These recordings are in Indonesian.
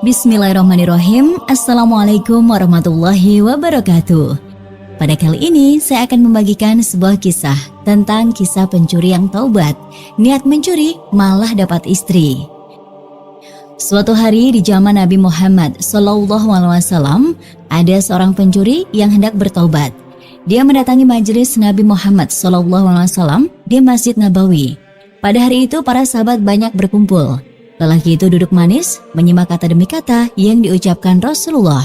Bismillahirrahmanirrahim. Assalamualaikum warahmatullahi wabarakatuh. Pada kali ini saya akan membagikan sebuah kisah tentang kisah pencuri yang taubat. Niat mencuri malah dapat istri. Suatu hari di zaman Nabi Muhammad SAW, ada seorang pencuri yang hendak bertaubat. Dia mendatangi majelis Nabi Muhammad SAW di Masjid Nabawi. Pada hari itu para sahabat banyak berkumpul. Lelaki itu duduk manis, menyimak kata demi kata yang diucapkan Rasulullah.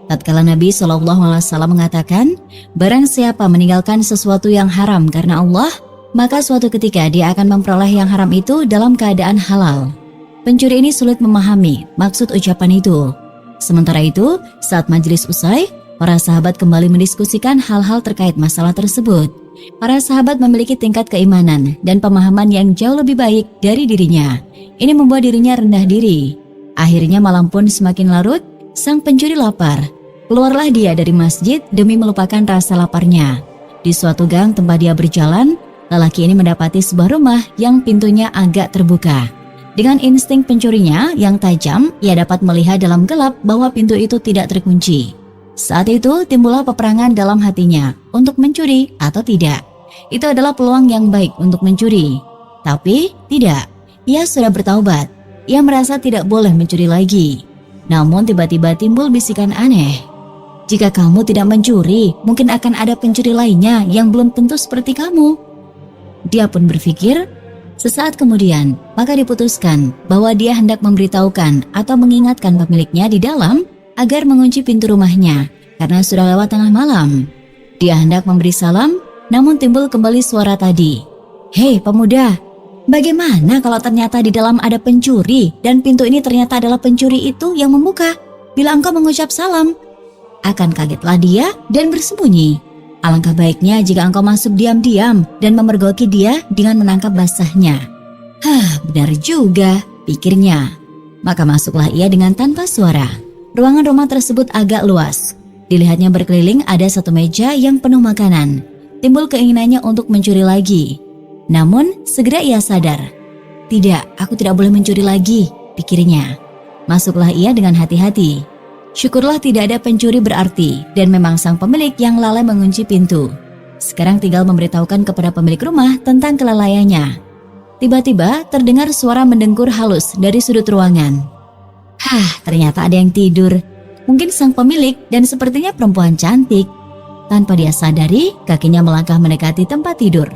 Tatkala Nabi SAW mengatakan, barang siapa meninggalkan sesuatu yang haram karena Allah, maka suatu ketika dia akan memperoleh yang haram itu dalam keadaan halal. Pencuri ini sulit memahami maksud ucapan itu. Sementara itu, saat majelis usai, para sahabat kembali mendiskusikan hal-hal terkait masalah tersebut. Para sahabat memiliki tingkat keimanan dan pemahaman yang jauh lebih baik dari dirinya. Ini membuat dirinya rendah diri. Akhirnya malam pun semakin larut, sang pencuri lapar. Keluarlah dia dari masjid demi melupakan rasa laparnya. Di suatu gang tempat dia berjalan, lelaki ini mendapati sebuah rumah yang pintunya agak terbuka. Dengan insting pencurinya yang tajam, ia dapat melihat dalam gelap bahwa pintu itu tidak terkunci. Saat itu timbullah peperangan dalam hatinya untuk mencuri atau tidak. Itu adalah peluang yang baik untuk mencuri. Tapi tidak. Ia sudah bertaubat. Ia merasa tidak boleh mencuri lagi. Namun tiba-tiba timbul bisikan aneh. Jika kamu tidak mencuri, mungkin akan ada pencuri lainnya yang belum tentu seperti kamu. Dia pun berpikir. Sesaat kemudian, maka diputuskan bahwa dia hendak memberitahukan atau mengingatkan pemiliknya di dalam agar mengunci pintu rumahnya karena sudah lewat tengah malam. Dia hendak memberi salam, namun timbul kembali suara tadi. Hei pemuda, bagaimana kalau ternyata di dalam ada pencuri dan pintu ini ternyata adalah pencuri itu yang membuka bila engkau mengucap salam? Akan kagetlah dia dan bersembunyi. Alangkah baiknya jika engkau masuk diam-diam dan memergoki dia dengan menangkap basahnya. Benar juga, pikirnya. Maka masuklah ia dengan tanpa suara. Ruangan rumah tersebut agak luas. Dilihatnya berkeliling ada satu meja yang penuh makanan. Timbul keinginannya untuk mencuri lagi. Namun segera ia sadar. Tidak, aku tidak boleh mencuri lagi, pikirnya. Masuklah ia dengan hati-hati. Syukurlah tidak ada pencuri berarti dan memang sang pemilik yang lalai mengunci pintu. Sekarang tinggal memberitahukan kepada pemilik rumah tentang kelalaiannya. Tiba-tiba terdengar suara mendengkur halus dari sudut ruangan. Ternyata ada yang tidur. Mungkin sang pemilik dan sepertinya perempuan cantik. Tanpa dia sadari, kakinya melangkah mendekati tempat tidur.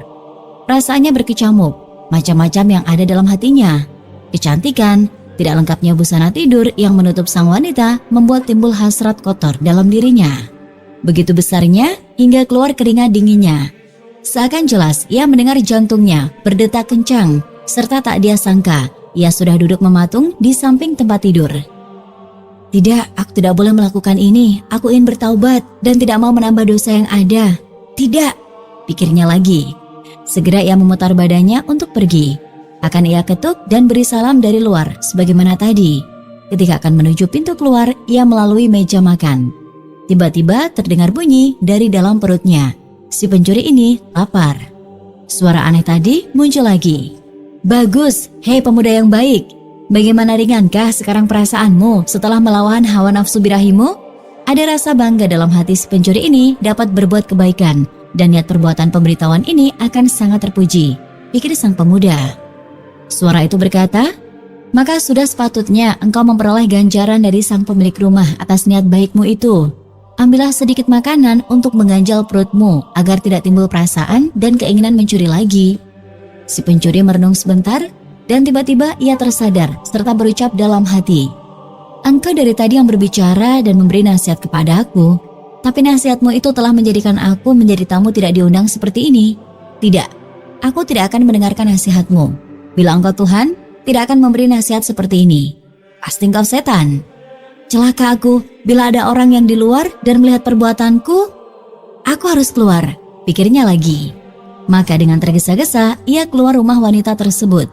Perasaannya berkecamuk, macam-macam yang ada dalam hatinya. Kecantikan, tidak lengkapnya busana tidur yang menutup sang wanita membuat timbul hasrat kotor dalam dirinya. Begitu besarnya hingga keluar keringat dinginnya. Seakan jelas ia mendengar jantungnya berdetak kencang, serta tak dia sangka ia sudah duduk mematung di samping tempat tidur. Tidak, aku tidak boleh melakukan ini. Aku ingin bertaubat dan tidak mau menambah dosa yang ada. Tidak, pikirnya lagi. Segera ia memutar badannya untuk pergi. Akan ia ketuk dan beri salam dari luar sebagaimana tadi. Ketika akan menuju pintu keluar, ia melalui meja makan. Tiba-tiba terdengar bunyi dari dalam perutnya. Si pencuri ini lapar. Suara aneh tadi muncul lagi. Bagus, hei pemuda yang baik. Bagaimana ringankah sekarang perasaanmu setelah melawan hawa nafsu birahimu? Ada rasa bangga dalam hati si pencuri ini dapat berbuat kebaikan dan niat perbuatan pemberitahuan ini akan sangat terpuji, pikir sang pemuda. Suara itu berkata, maka sudah sepatutnya engkau memperoleh ganjaran dari sang pemilik rumah atas niat baikmu itu. Ambillah sedikit makanan untuk mengganjal perutmu agar tidak timbul perasaan dan keinginan mencuri lagi. Si pencuri merenung sebentar dan tiba-tiba ia tersadar serta berucap dalam hati. Engkau dari tadi yang berbicara dan memberi nasihat kepada aku, tapi nasihatmu itu telah menjadikan aku menjadi tamu tidak diundang seperti ini. Tidak, aku tidak akan mendengarkan nasihatmu. Bila engkau Tuhan, tidak akan memberi nasihat seperti ini. Pasti engkau setan. Celaka aku bila ada orang yang di luar dan melihat perbuatanku. Aku harus keluar, pikirnya lagi. Maka dengan tergesa-gesa, ia keluar rumah wanita tersebut.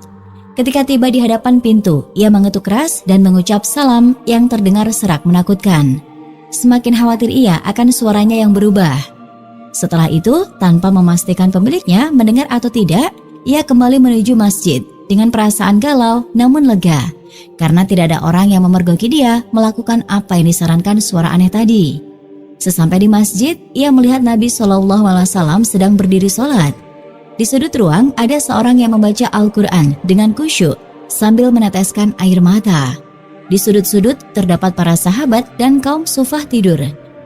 Ketika tiba di hadapan pintu, ia mengetuk keras dan mengucap salam yang terdengar serak menakutkan. Semakin khawatir ia akan suaranya yang berubah. Setelah itu, tanpa memastikan pemiliknya mendengar atau tidak, ia kembali menuju masjid dengan perasaan galau namun lega, karena tidak ada orang yang memergoki dia melakukan apa yang disarankan suara aneh tadi. Sesampai di masjid, ia melihat Nabi SAW sedang berdiri sholat. Di sudut ruang ada seorang yang membaca Al-Quran dengan khusyuk sambil meneteskan air mata. Di sudut-sudut terdapat para sahabat dan kaum sufah tidur.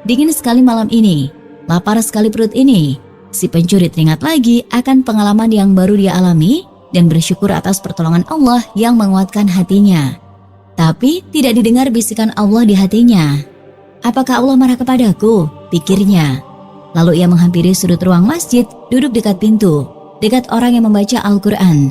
Dingin sekali malam ini, lapar sekali perut ini. Si pencuri teringat lagi akan pengalaman yang baru dia alami dan bersyukur atas pertolongan Allah yang menguatkan hatinya. Tapi tidak didengar bisikan Allah di hatinya. Apakah Allah marah kepadaku? Pikirnya. Lalu ia menghampiri sudut ruang masjid, duduk dekat pintu, dekat orang yang membaca Al-Quran.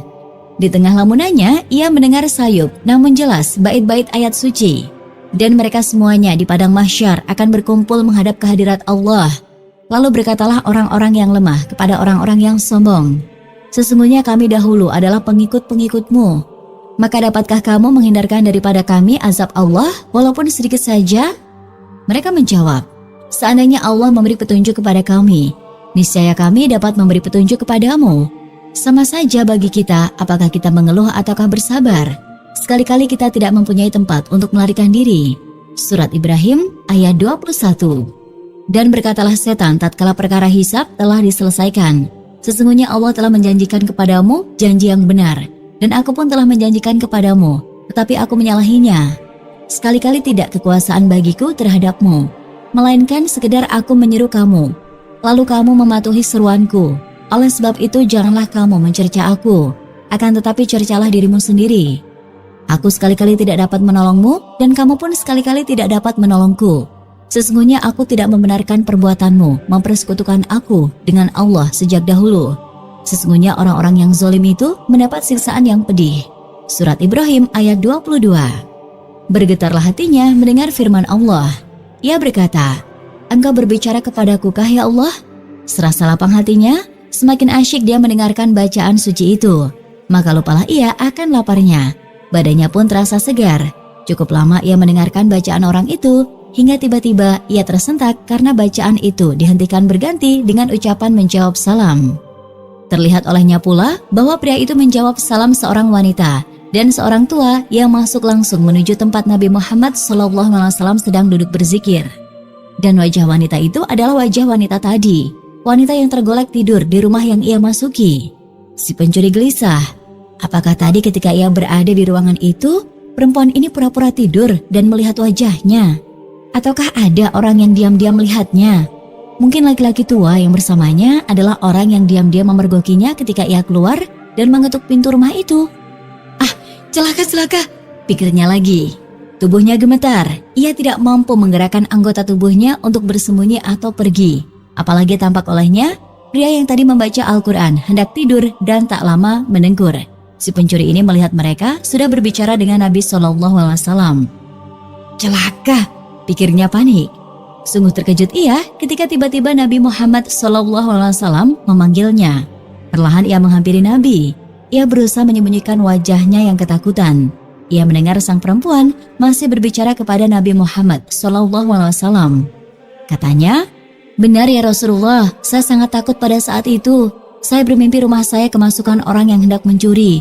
Di tengah lamunannya, ia mendengar sayup namun jelas bait-bait ayat suci. Dan mereka semuanya di padang mahsyar akan berkumpul menghadap kehadirat Allah. Lalu berkatalah orang-orang yang lemah kepada orang-orang yang sombong, sesungguhnya kami dahulu adalah pengikut-pengikutmu. Maka dapatkah kamu menghindarkan daripada kami azab Allah walaupun sedikit saja? Mereka menjawab, seandainya Allah memberi petunjuk kepada kami, niscaya kami dapat memberi petunjuk kepadamu. Sama saja bagi kita apakah kita mengeluh ataukah bersabar. Sekali-kali kita tidak mempunyai tempat untuk melarikan diri. Surat Ibrahim ayat 21. Dan berkatalah setan tatkala perkara hisab telah diselesaikan, sesungguhnya Allah telah menjanjikan kepadamu janji yang benar, dan aku pun telah menjanjikan kepadamu, tetapi aku menyalahinya. Sekali-kali tidak kekuasaan bagiku terhadapmu, melainkan sekedar aku menyeru kamu, lalu kamu mematuhi seruanku. Oleh sebab itu janganlah kamu mencerca aku, akan tetapi cercalah dirimu sendiri. Aku sekali-kali tidak dapat menolongmu, dan kamu pun sekali-kali tidak dapat menolongku. Sesungguhnya aku tidak membenarkan perbuatanmu mempersekutukan aku dengan Allah sejak dahulu. Sesungguhnya orang-orang yang zalim itu mendapat siksaan yang pedih. Surat Ibrahim ayat 22. Bergetarlah hatinya mendengar firman Allah. Ia berkata, Engkau berbicara kepadaku kah ya Allah? Serasa lapang hatinya, semakin asyik dia mendengarkan bacaan suci itu. Maka lupalah ia akan laparnya. Badannya pun terasa segar. Cukup lama ia mendengarkan bacaan orang itu, hingga tiba-tiba ia tersentak karena bacaan itu dihentikan berganti dengan ucapan menjawab salam. Terlihat olehnya pula bahwa pria itu menjawab salam seorang wanita dan seorang tua yang masuk langsung menuju tempat Nabi Muhammad SAW sedang duduk berzikir. Dan wajah wanita itu adalah wajah wanita tadi, wanita yang tergolek tidur di rumah yang ia masuki. Si pencuri gelisah, apakah tadi ketika ia berada di ruangan itu, perempuan ini pura-pura tidur dan melihat wajahnya? Ataukah ada orang yang diam-diam melihatnya? Mungkin laki-laki tua yang bersamanya adalah orang yang diam-diam memergokinya ketika ia keluar dan mengetuk pintu rumah itu. Ah, celaka, pikirnya lagi. Tubuhnya gemetar, ia tidak mampu menggerakkan anggota tubuhnya untuk bersembunyi atau pergi. Apalagi tampak olehnya, pria yang tadi membaca Al-Quran hendak tidur dan tak lama mendengkur. Si pencuri ini melihat mereka sudah berbicara dengan Nabi SAW. Celaka, pikirnya panik. Sungguh terkejut ia ketika tiba-tiba Nabi Muhammad SAW memanggilnya. Perlahan ia menghampiri Nabi. Ia berusaha menyembunyikan wajahnya yang ketakutan. Ia mendengar sang perempuan masih berbicara kepada Nabi Muhammad SAW. Katanya, benar ya Rasulullah, saya sangat takut pada saat itu. Saya bermimpi rumah saya kemasukan orang yang hendak mencuri.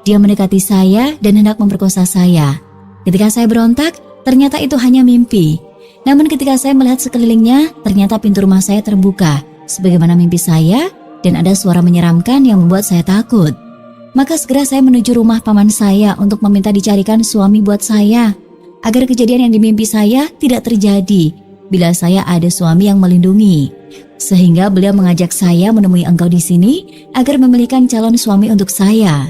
Dia mendekati saya dan hendak memperkosa saya. Ketika saya berontak, ternyata itu hanya mimpi. Namun ketika saya melihat sekelilingnya, ternyata pintu rumah saya terbuka sebagaimana mimpi saya dan ada suara menyeramkan yang membuat saya takut. Maka segera saya menuju rumah paman saya untuk meminta dicarikan suami buat saya, agar kejadian yang di mimpi saya tidak terjadi bila saya ada suami yang melindungi. Sehingga beliau mengajak saya menemui engkau di sini agar memilihkan calon suami untuk saya.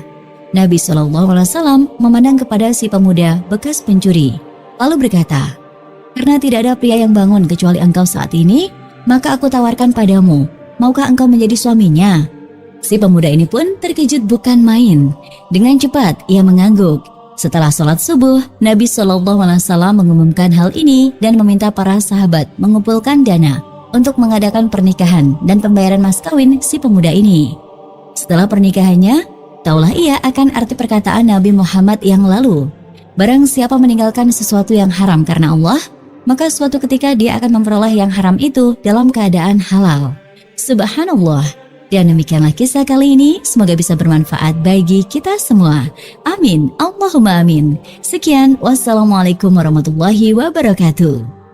Nabi SAW memandang kepada si pemuda bekas pencuri, lalu berkata, karena tidak ada pria yang bangun kecuali engkau saat ini, maka aku tawarkan padamu, maukah engkau menjadi suaminya? Si pemuda ini pun terkejut bukan main. Dengan cepat ia mengangguk. Setelah sholat subuh, Nabi SAW mengumumkan hal ini dan meminta para sahabat mengumpulkan dana untuk mengadakan pernikahan dan pembayaran mas kawin si pemuda ini. Setelah pernikahannya, taulah ia akan arti perkataan Nabi Muhammad yang lalu. Barang siapa meninggalkan sesuatu yang haram karena Allah, maka suatu ketika dia akan memperoleh yang haram itu dalam keadaan halal. Subhanallah, Dan demikianlah kisah kali ini, semoga bisa bermanfaat bagi kita semua. Amin, Allahumma amin. Sekian, wassalamualaikum warahmatullahi wabarakatuh.